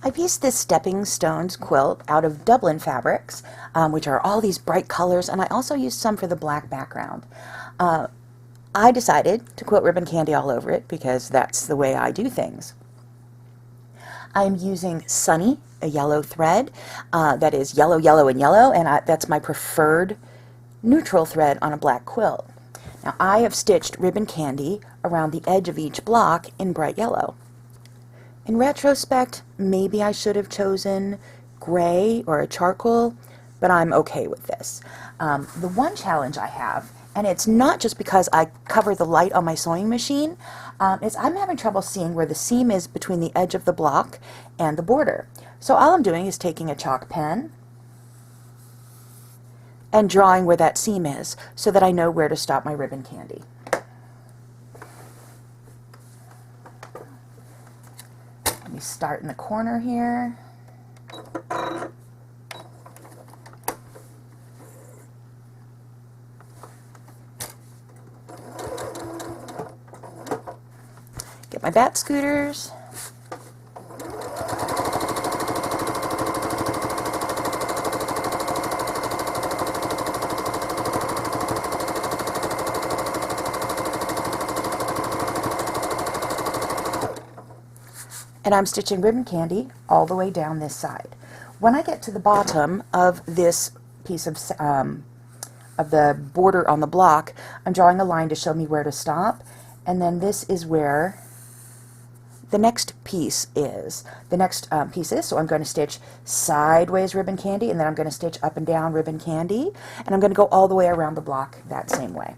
I pieced this Stepping Stones quilt out of Dublin fabrics, which are all these bright colors, and I also used some for the black background. I decided to quilt ribbon candy all over it because that's the way I do things. I'm using Sunny, a yellow thread that is yellow, yellow, and yellow, and that's my preferred neutral thread on a black quilt. Now I have stitched ribbon candy around the edge of each block in bright yellow. In retrospect, maybe I should have chosen gray or a charcoal, but I'm okay with this. The one challenge I have, and it's not just because I cover the light on my sewing machine, is I'm having trouble seeing where the seam is between the edge of the block and the border. So all I'm doing is taking a chalk pen and drawing where that seam is so that I know where to stop my ribbon candy. Let me start in the corner here. Get my Batt Scooters. And I'm stitching ribbon candy all the way down this side. When I get to the bottom of this piece of the border on the block, I'm drawing a line to show me where to stop, and then this is where the next piece is. So I'm going to stitch sideways ribbon candy, and then I'm going to stitch up and down ribbon candy, and I'm going to go all the way around the block that same way.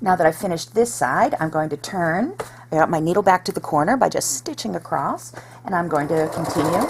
Now that I've finished this side, I'm going to turn. I got my needle back to the corner by just stitching across, and I'm going to continue.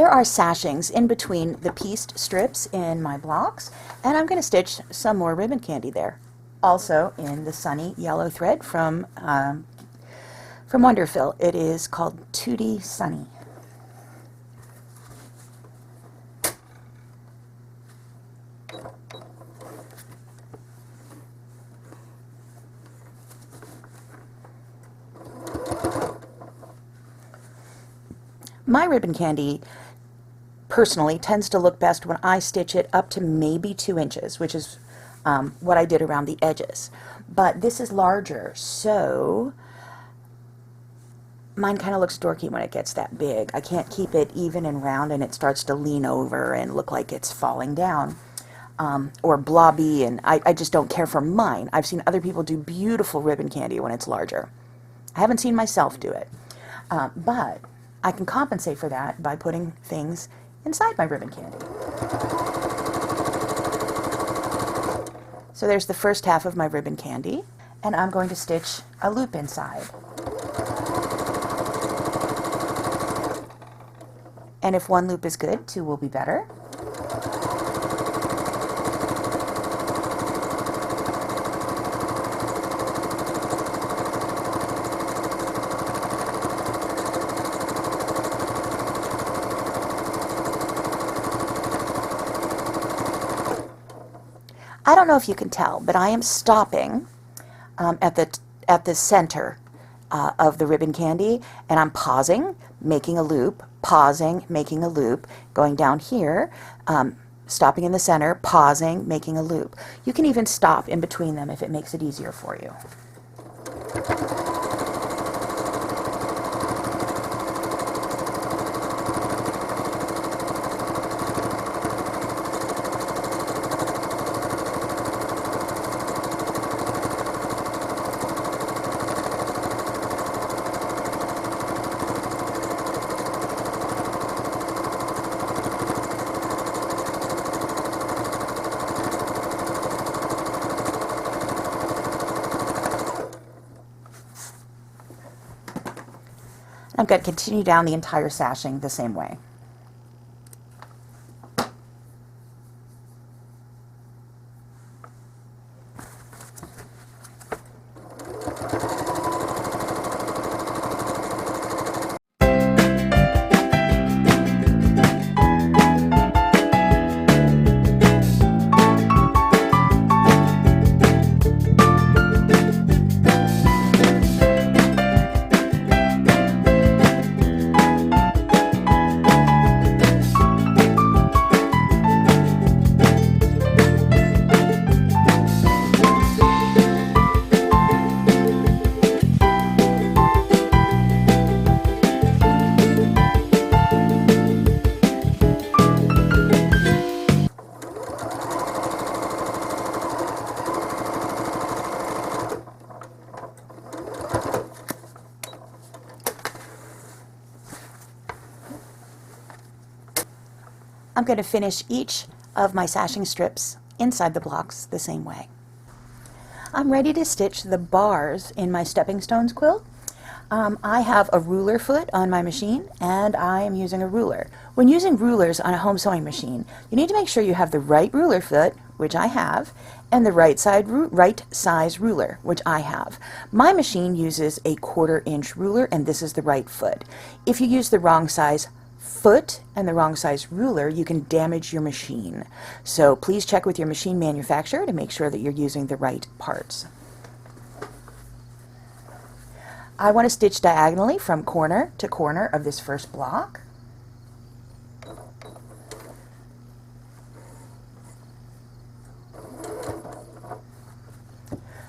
there are sashings in between the pieced strips in my blocks, and I'm going to stitch some more ribbon candy there. Also in the sunny yellow thread from WonderFil. It is called Tutti Sunny. My ribbon candy personally tends to look best when I stitch it up to maybe 2 inches, which is what I did around the edges. But this is larger, so mine kind of looks dorky when it gets that big. I can't keep it even and round, and it starts to lean over and look like it's falling down, or blobby, and I just don't care for mine. I've seen other people do beautiful ribbon candy when it's larger. I haven't seen myself do it, but I can compensate for that by putting things inside my ribbon candy. So there's the first half of my ribbon candy, and I'm going to stitch a loop inside. And if one loop is good, 2 will be better. I don't know if you can tell, but I am stopping at the center of the ribbon candy, and I'm pausing, making a loop, pausing, making a loop, going down here, stopping in the center, pausing, making a loop. You can even stop in between them if it makes it easier for you. I'm going to continue down the entire sashing the same way. I'm going to finish each of my sashing strips inside the blocks the same way. I'm ready to stitch the bars in my Stepping Stones quilt. I have a ruler foot on my machine, and I am using a ruler. When using rulers on a home sewing machine, you need to make sure you have the right ruler foot, which I have, and the right size ruler, which I have. My machine uses a 1/4 inch ruler, and this is the right foot. If you use the wrong size foot and the wrong size ruler, you can damage your machine. So please check with your machine manufacturer to make sure that you're using the right parts. I want to stitch diagonally from corner to corner of this first block.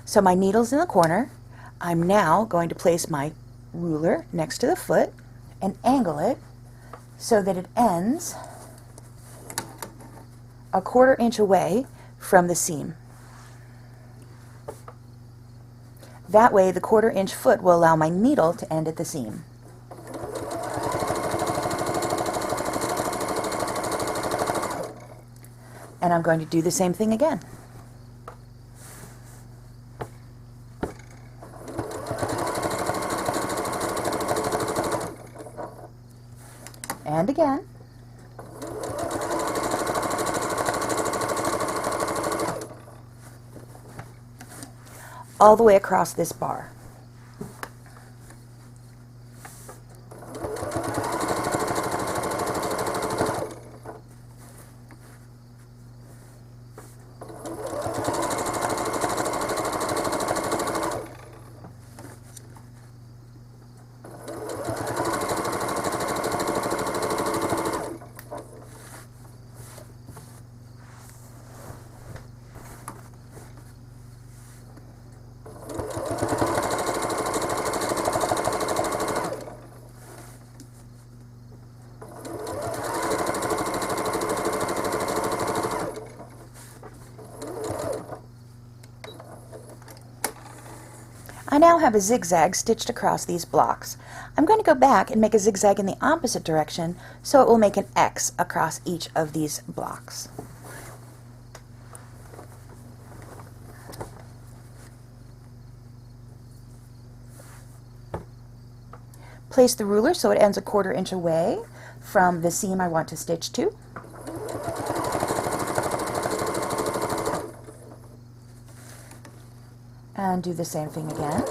So my needle's in the corner. I'm now going to place my ruler next to the foot and angle it so that it ends a 1/4 inch away from the seam. That way the 1/4 inch foot will allow my needle to end at the seam. And I'm going to do the same thing again. And again. all the way across this bar. I now have a zigzag stitched across these blocks. I'm going to go back and make a zigzag in the opposite direction so it will make an X across each of these blocks. Place the ruler so it ends 1/4 inch away from the seam I want to stitch to. And do the same thing again.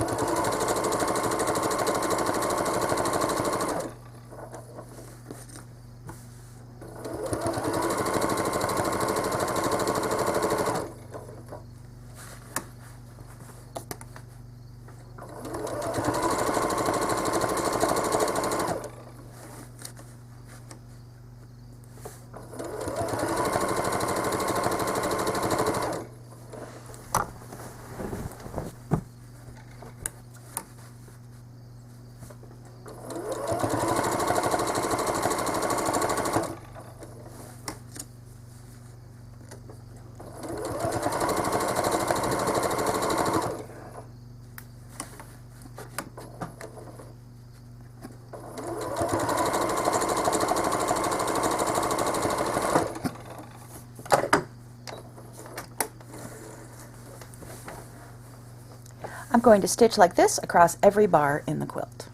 I'm going to stitch like this across every bar in the quilt.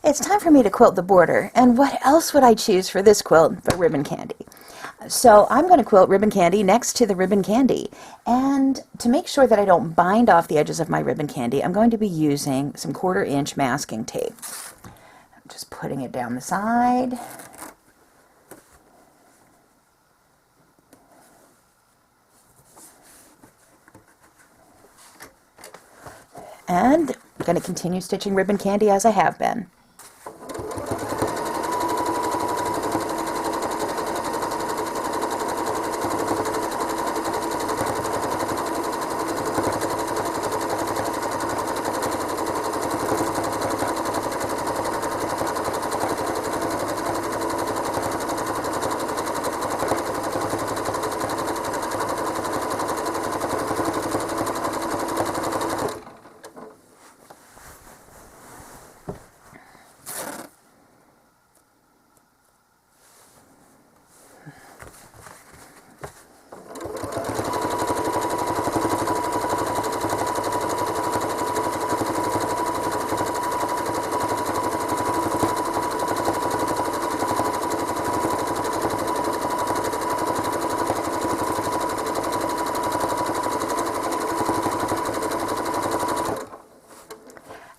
It's time for me to quilt the border, and what else would I choose for this quilt but ribbon candy? So I'm going to quilt ribbon candy next to the ribbon candy, and to make sure that I don't bind off the edges of my ribbon candy, I'm going to be using some 1/4 inch masking tape. I'm just putting it down the side. And I'm going to continue stitching ribbon candy as I have been.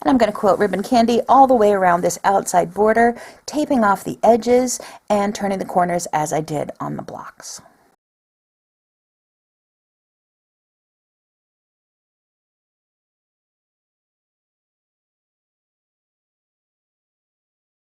And I'm going to quilt ribbon candy all the way around this outside border, taping off the edges and turning the corners as I did on the blocks.